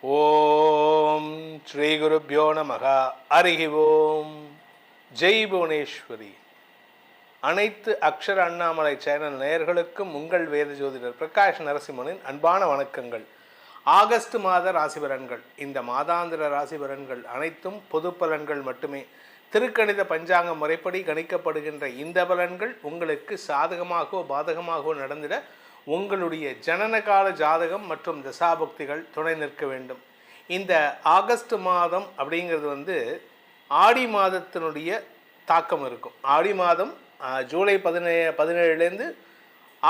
ஓம் ஸ்ரீ குருப்யோ நமக. ஹரிஹி ஓம். ஜெய் புவனேஸ்வரி. அனைத்து அக்ஷர அண்ணாமலை சேனல் நேயர்களுக்கும் உங்கள் வேத ஜோதிடர் பிரகாஷ் நரசிம்மனின் அன்பான வணக்கங்கள். ஆகஸ்ட் மாத ராசி பலன்கள். இந்த மாதாந்திர ராசி பலன்கள் அனைத்தும் பொது பலன்கள் மட்டுமே. திருக்கணித பஞ்சாங்க முறைப்படி கணிக்கப்படுகின்ற இந்த பலன்கள் உங்களுக்கு சாதகமாகவோ பாதகமாகவோ நடந்திட உங்களுடைய ஜனனகால ஜாதகம் மற்றும் தசாபுக்திகள் துணை நிற்க வேண்டும். இந்த ஆகஸ்ட் மாதம் அப்படிங்கிறது ஆடி மாதத்தினுடைய தாக்கம் இருக்கும். ஆடி மாதம் ஜூலை 17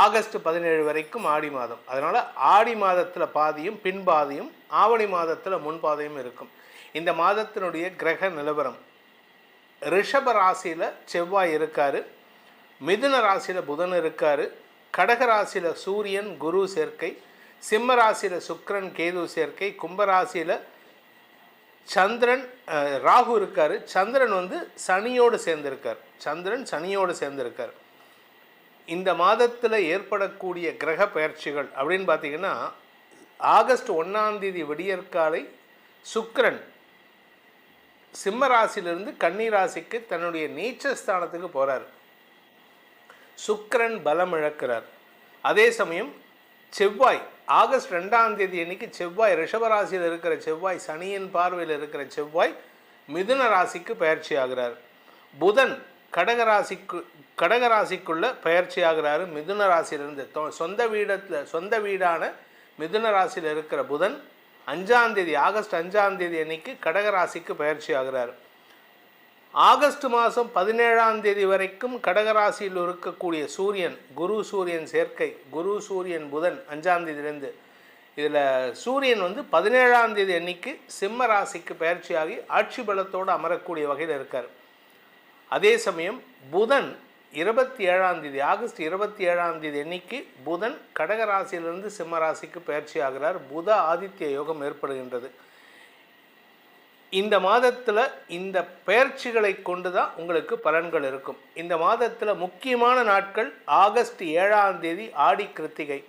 ஆகஸ்ட் 17 வரைக்கும் ஆடி மாதம். அதனால் ஆடி மாதத்தில் பாதியும் பின்பாதியும், ஆவணி மாதத்தில் முன்பாதையும் இருக்கும். இந்த மாதத்தினுடைய கிரக நிலவரம்: ரிஷப ராசியில் செவ்வாய் இருக்கார், மிதுன ராசியில் புதன் இருக்கார், கடக ராசியில் சூரியன் குரு சேர்க்கை, சிம்ம ராசியில் சுக்கிரன் கேது சேர்க்கை, கும்பராசியில் சந்திரன் ராகு இருக்கார். சந்திரன் சனியோடு சேர்ந்திருக்கார். இந்த மாதத்தில் ஏற்படக்கூடிய கிரக பயிற்சிகள் அப்படின்னு பார்த்தீங்கன்னா, ஆகஸ்ட் 1 விடியற்காலை சுக்கிரன் சிம்ம ராசியிலிருந்து கன்னி ராசிக்கு தன்னுடைய நீச்சஸ்தானத்துக்கு போகிறார். சுக்கிரன் பலம் இழக்கிறார். அதே சமயம் செவ்வாய் ஆகஸ்ட் 2 அன்னைக்கு செவ்வாய் ரிஷபராசியில் இருக்கிற செவ்வாய், சனியின் பார்வையில் இருக்கிற செவ்வாய் மிதுன ராசிக்கு பயிற்சி ஆகிறார். புதன் கடகராசிக்குள்ள பயிற்சி ஆகிறாரு. மிதுன ராசியிலிருந்து சொந்த வீடான மிதுன ராசியில் இருக்கிற புதன் ஆகஸ்ட் 5 அன்னைக்கு கடகராசிக்கு பயிற்சி ஆகிறார். ஆகஸ்ட் மாதம் 17 வரைக்கும் கடகராசியில் இருக்கக்கூடிய சூரியன் குரு சூரியன் சேர்க்கை, குரு சூரியன் புதன் 5 இதில் சூரியன் 17 அன்னைக்கு சிம்ம ராசிக்கு பயிற்சியாகி ஆட்சி பலத்தோடு அமரக்கூடிய வகையில் இருக்கார். அதே சமயம் புதன் 27 ஆகஸ்ட் 27 அன்னைக்கு புதன் கடகராசியிலிருந்து சிம்ம ராசிக்கு பயிற்சி ஆகிறார். புத ஆதித்ய யோகம் ஏற்படுகின்றது. இந்த மாதத்தில் இந்த பயிற்சிகளை கொண்டு தான் உங்களுக்கு பலன்கள் இருக்கும். இந்த மாதத்தில் முக்கியமான நாட்கள்: ஆகஸ்ட் 7 ஆடி கிருத்திகை,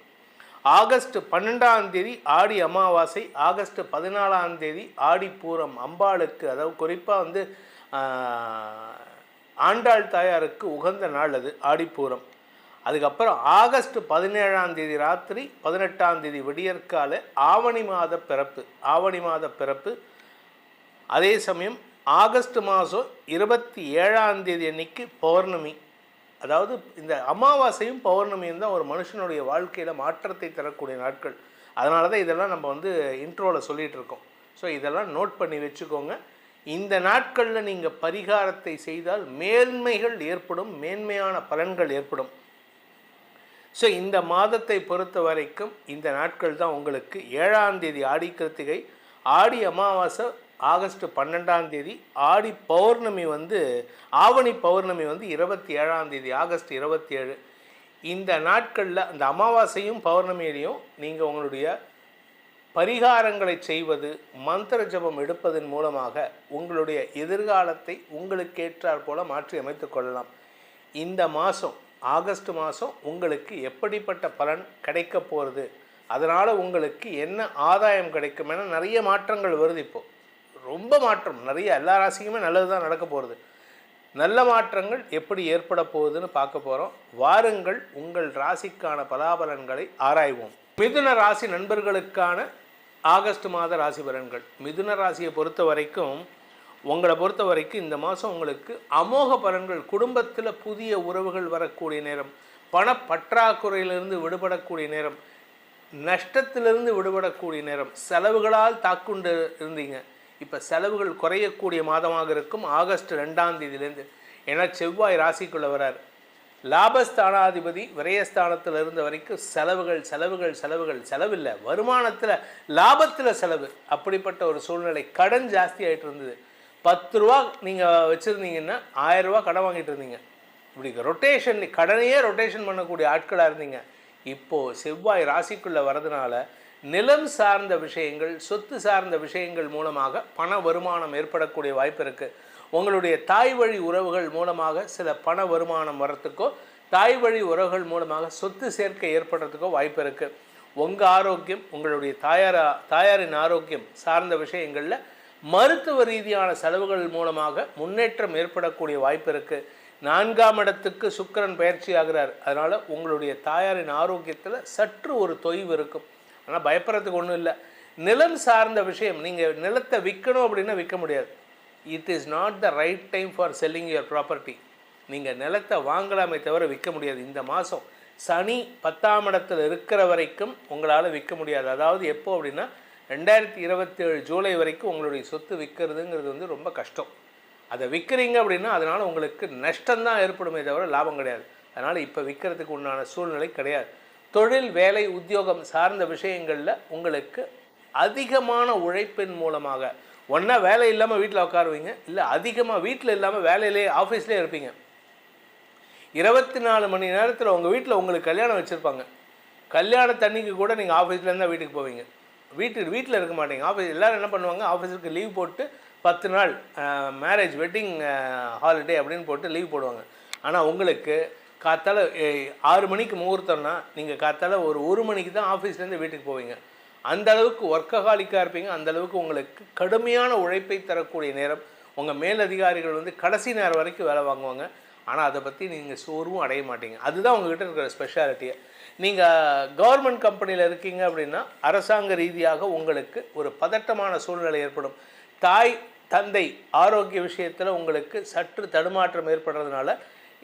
ஆகஸ்ட் 12 ஆடி அமாவாசை, ஆகஸ்ட் 14 ஆடி பூரம். அம்பாளுக்கு, அதாவது குறிப்பாக ஆண்டாள் தாயாருக்கு உகந்த நாள் அது ஆடிப்பூரம். அதுக்கப்புறம் ஆகஸ்ட் 17 ராத்திரி 18 விடியற்கால ஆவணி மாத பிறப்பு. அதே சமயம் ஆகஸ்ட் மாதம் 27 அன்னைக்கு பௌர்ணமி. அதாவது இந்த அமாவாசையும் பௌர்ணமியும் தான் ஒரு மனுஷனுடைய வாழ்க்கையில் மாற்றத்தை தரக்கூடிய நாட்கள். அதனால தான் இதெல்லாம் நம்ம இன்ட்ரோவில் சொல்லிகிட்டு இருக்கோம். ஸோ இதெல்லாம் நோட் பண்ணி வச்சுக்கோங்க. இந்த நாட்களில் நீங்கள் பரிகாரத்தை செய்தால் மேன்மைகள் ஏற்படும், மேன்மையான பலன்கள் ஏற்படும். ஸோ இந்த மாதத்தை பொறுத்த வரைக்கும் இந்த நாட்கள் தான் உங்களுக்கு 7 ஆடி கிருத்திகை, ஆடி அமாவாசை ஆகஸ்ட் 12 ஆடி பௌர்ணமி ஆவணி பௌர்ணமி 27 ஆகஸ்ட் 27. இந்த நாட்களில் அந்த அமாவாசையும் பௌர்ணமியிலையும் நீங்கள் உங்களுடைய பரிகாரங்களை செய்வது, மந்திர ஜபம் எடுப்பதன் மூலமாக உங்களுடைய எதிர்காலத்தை உங்களுக்கேற்றாற் போல மாற்றி அமைத்து கொள்ளலாம். இந்த மாதம் ஆகஸ்ட் மாதம் உங்களுக்கு எப்படிப்பட்ட பலன் கிடைக்க போகிறது, அதனால் உங்களுக்கு என்ன ஆதாயம் கிடைக்கும் என நிறைய மாற்றங்கள் வருது. இப்போது ரொம்ப மாற்றம் நிறைய, எல்லா ராசிக்குமே நல்லது தான் நடக்க போகிறது. நல்ல மாற்றங்கள் எப்படி ஏற்பட போகுதுன்னு பார்க்க போகிறோம். வாருங்கள் உங்கள் ராசிக்கான பலாபலன்களை ஆராய்வோம். மிதுன ராசி நண்பர்களுக்கான ஆகஸ்ட் மாத ராசி பலன்கள். மிதுன ராசியை பொறுத்த வரைக்கும் இந்த மாதம் உங்களுக்கு அமோக பலன்கள். குடும்பத்தில் புதிய உறவுகள் வரக்கூடிய நேரம், பணப்பற்றாக்குறையிலிருந்து விடுபடக்கூடிய நேரம், நஷ்டத்திலிருந்து விடுபடக்கூடிய நேரம். செலவுகளால் தாக்குண்டு இருந்தீங்க, இப்போ செலவுகள் குறையக்கூடிய மாதமாக இருக்கும் ஆகஸ்ட் 2 ஏன்னா செவ்வாய் ராசிக்குள்ளே வரார். லாபஸ்தானாதிபதி விரயஸ்தானத்தில் இருந்த வரைக்கும் செலவில்லை, வருமானத்தில் லாபத்தில் செலவு. அப்படிப்பட்ட ஒரு சூழ்நிலை. கடன் ஜாஸ்தி ஆகிட்டு இருந்தது. 10 ரூபா நீங்கள் வச்சுருந்தீங்கன்னா 1000 ரூபா கடன் வாங்கிட்டு இருந்தீங்க. இப்படி கடனையே ரொட்டேஷன் பண்ணக்கூடிய ஆட்களாக இருந்தீங்க. இப்போது செவ்வாய் ராசிக்குள்ளே வரதுனால நிலம் சார்ந்த விஷயங்கள், சொத்து சார்ந்த விஷயங்கள் மூலமாக பண வருமானம் ஏற்படக்கூடிய வாய்ப்பு இருக்குது. உங்களுடைய தாய் வழி உறவுகள் மூலமாக சில பண வருமானம் வரத்துக்கோ, தாய் வழி உறவுகள் மூலமாக சொத்து சேர்க்கை ஏற்படுறதுக்கோ வாய்ப்பு இருக்குது. உங்கள் ஆரோக்கியம், உங்களுடைய தாயாரின் ஆரோக்கியம் சார்ந்த விஷயங்களில் மருத்துவ ரீதியான செலவுகள் மூலமாக முன்னேற்றம் ஏற்படக்கூடிய வாய்ப்பு இருக்குது. 4ஆம் இடத்துக்கு சுக்கிரன் பயிற்சி ஆகிறார். அதனால் உங்களுடைய தாயாரின் ஆரோக்கியத்தில் சற்று ஒரு தொய்வு இருக்கும். ஆனால் பயப்படுறதுக்கு ஒன்றும் இல்லை. நிலம் சார்ந்த விஷயம், நீங்கள் நிலத்தை விற்கணும் அப்படின்னா விற்க முடியாது. It is not the right time for selling your property. நீங்கள் நிலத்தை வாங்கலாமே தவிர விற்க முடியாது. இந்த மாதம் சனி 10ஆம் இடத்தில் இருக்கிற வரைக்கும் உங்களால் விற்க முடியாது. அதாவது எப்போ அப்படின்னா 2027 ஜூலை வரைக்கும் உங்களுடைய சொத்து விற்கிறதுங்கிறது வந்து ரொம்ப கஷ்டம். அதை விற்கிறீங்க அப்படின்னா அதனால் உங்களுக்கு நஷ்டம்தான் ஏற்படுமே தவிர லாபம் கிடையாது. அதனால் இப்போ விற்கிறதுக்கு உண்டான சூழ்நிலை கிடையாது. தொழில், வேலை, உத்தியோகம் சார்ந்த விஷயங்களில் உங்களுக்கு அதிகமான உழைப்பின் மூலமாக ஒன்றா வேலை இல்லாமல் வீட்டில் உட்காருவீங்க, இல்லை அதிகமாக வீட்டில் இல்லாமல் வேலையிலே ஆஃபீஸ்லேயே இருப்பீங்க. 24 மணி நேரத்தில் உங்கள் வீட்டில் உங்களுக்கு கல்யாணம் வச்சுருப்பாங்க. கல்யாணத்தன்னைக்கு கூட நீங்கள் ஆஃபீஸ்லேருந்து தான் வீட்டுக்கு போவீங்க. வீட்டில் இருக்க மாட்டீங்க. ஆஃபீஸ் எல்லோரும் என்ன பண்ணுவாங்க, ஆஃபீஸுக்கு லீவ் போட்டு 10 நாள் மேரேஜ் வெட்டிங் ஹாலிடே அப்படின்னு போட்டு லீவ் போடுவாங்க. ஆனால் உங்களுக்கு காத்தால 6 மணிக்கு முகூர்த்தம்னா நீங்கள் காத்தால ஒரு 1 மணிக்கு தான் ஆஃபீஸ்லேருந்து வீட்டுக்கு போவீங்க. அந்த அளவுக்கு ஒர்க்கஹாலிக்காக இருப்பீங்க. அந்த அளவுக்கு உங்களுக்கு கடுமையான உழைப்பை தரக்கூடிய நேரம். உங்கள் மேலதிகாரிகள் வந்து கடைசி நேரம் வரைக்கும் வேலை வாங்குவாங்க. ஆனால் அதை பற்றி நீங்கள் சோர்வும் அடைய மாட்டீங்க. அதுதான் உங்கள்கிட்ட இருக்கிற ஸ்பெஷாலிட்டியை. நீங்கள் கவர்மெண்ட் கம்பெனியில் இருக்கீங்க அப்படின்னா அரசாங்க ரீதியாக உங்களுக்கு ஒரு பதட்டமான சூழ்நிலை ஏற்படும். தாய் தந்தை ஆரோக்கிய விஷயத்தில் உங்களுக்கு சற்று தடுமாற்றம் ஏற்படுறதுனால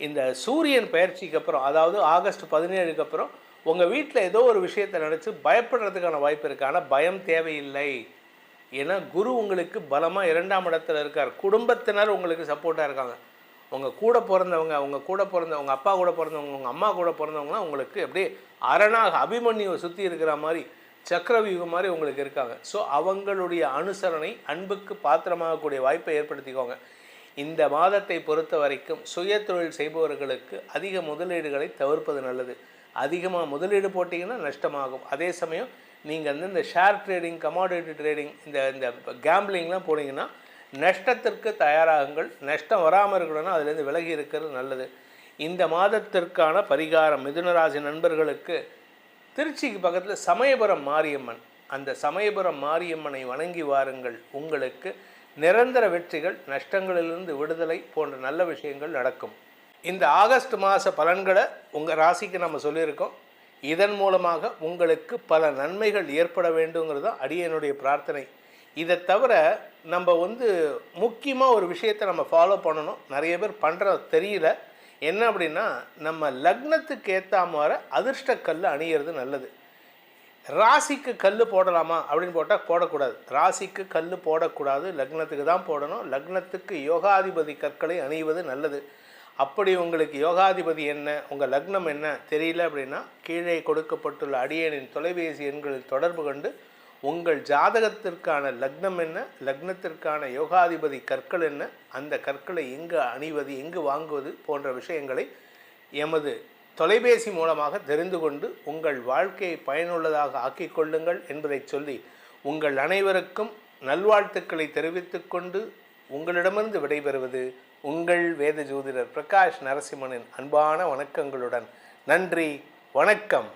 இந்த சூரியன் பயிற்சிக்கு அப்புறம், அதாவது ஆகஸ்ட் 17க்கு அப்புறம் உங்கள் வீட்டில் ஏதோ ஒரு விஷயத்தை நினச்சி பயப்படுறதுக்கான வாய்ப்பு இருக்குது. ஆனால் பயம் தேவையில்லை. ஏன்னா குரு உங்களுக்கு பலமாக 2ஆம் இடத்துல இருக்கார். குடும்பத்தினர் உங்களுக்கு சப்போர்ட்டாக இருக்காங்க. உங்கள் கூட பிறந்தவங்க, உங்கள் அப்பா கூட பிறந்தவங்க, உங்கள் அம்மா கூட பிறந்தவங்களாம் உங்களுக்கு அப்படியே அரணாக அபிமன்யுவை சுற்றி இருக்கிற மாதிரி சக்கரவியூகம் மாதிரி உங்களுக்கு இருக்காங்க. ஸோ அவங்களுடைய அனுசரணை அன்புக்கு பாத்திரமாகக்கூடிய வாய்ப்பை ஏற்படுத்திக்கோங்க. இந்த மாதத்தை பொறுத்த வரைக்கும் சுய தொழில் செய்பவர்களுக்கு அதிக முதலீடுகளை தவிர்ப்பது நல்லது. அதிகமாக முதலீடு போட்டிங்கன்னா நஷ்டமாகும். அதே சமயம் நீங்கள் வந்து இந்த ஷேர் ட்ரேடிங், கமாடிட்டி ட்ரேடிங், இந்த கேம்பிளிங்லாம் போனீங்கன்னா நஷ்டத்திற்கு தயாராகுங்கள். நஷ்டம் வராமல் இருக்கணும்னா அதுலேருந்து விலகி இருக்கிறது நல்லது. இந்த மாதத்திற்கான பரிகாரம் மிதுனராசி நண்பர்களுக்கு திருச்சிக்கு பக்கத்தில் சமயபுரம் மாரியம்மன், அந்த சமயபுரம் மாரியம்மனை வணங்கி வாருங்கள். உங்களுக்கு நிரந்தர வெற்றிகள், நஷ்டங்களிலிருந்து விடுதலை போன்ற நல்ல விஷயங்கள் நடக்கும். இந்த ஆகஸ்ட் மாத பலன்களை உங்கள் ராசிக்கு நம்ம சொல்லியிருக்கோம். இதன் மூலமாக உங்களுக்கு பல நன்மைகள் ஏற்பட வேண்டுங்கிறது தான் அடியனுடைய பிரார்த்தனை. இதை தவிர நம்ம வந்து முக்கியமாக ஒரு விஷயத்தை நம்ம ஃபாலோ பண்ணணும். நிறைய பேர் பண்ணுற தெரியல. என்ன அப்படின்னா, நம்ம லக்னத்துக்கு ஏற்ற மாதிரி அதிர்ஷ்ட கல் அணியிறது நல்லது. ராசிக்கு கல் போடலாமா அப்படின்னு போட்டால் போடக்கூடாது. ராசிக்கு கல் போடக்கூடாது, லக்னத்துக்கு தான் போடணும். லக்னத்துக்கு யோகாதிபதி கற்களை அணிவது நல்லது. அப்படி உங்களுக்கு யோகாதிபதி என்ன, உங்கள் லக்னம் என்ன தெரியல அப்படின்னா கீழே கொடுக்கப்பட்டுள்ள அடியேனின் தொலைபேசி எண்களில் தொடர்பு கொண்டு உங்கள் ஜாதகத்திற்கான லக்னம் என்ன, லக்னத்திற்கான யோகாதிபதி கற்கள் என்ன, அந்த கற்களை எங்கு அணிவது, எங்கு வாங்குவது போன்ற விஷயங்களை எமது தொலைபேசி மூலமாக தெரிந்து கொண்டு உங்கள் வாழ்க்கையை பயனுள்ளதாக ஆக்கிக் கொள்ளுங்கள் என்பதை சொல்லி உங்கள் அனைவருக்கும் நல்வாழ்த்துக்களை தெரிவித்துக் கொண்டு உங்களிடமிருந்து விடைபெறுவது உங்கள் வேத ஜோதிடர் பிரகாஷ் நரசிம்மனின் அன்பான வணக்கங்களுடன். நன்றி, வணக்கம்.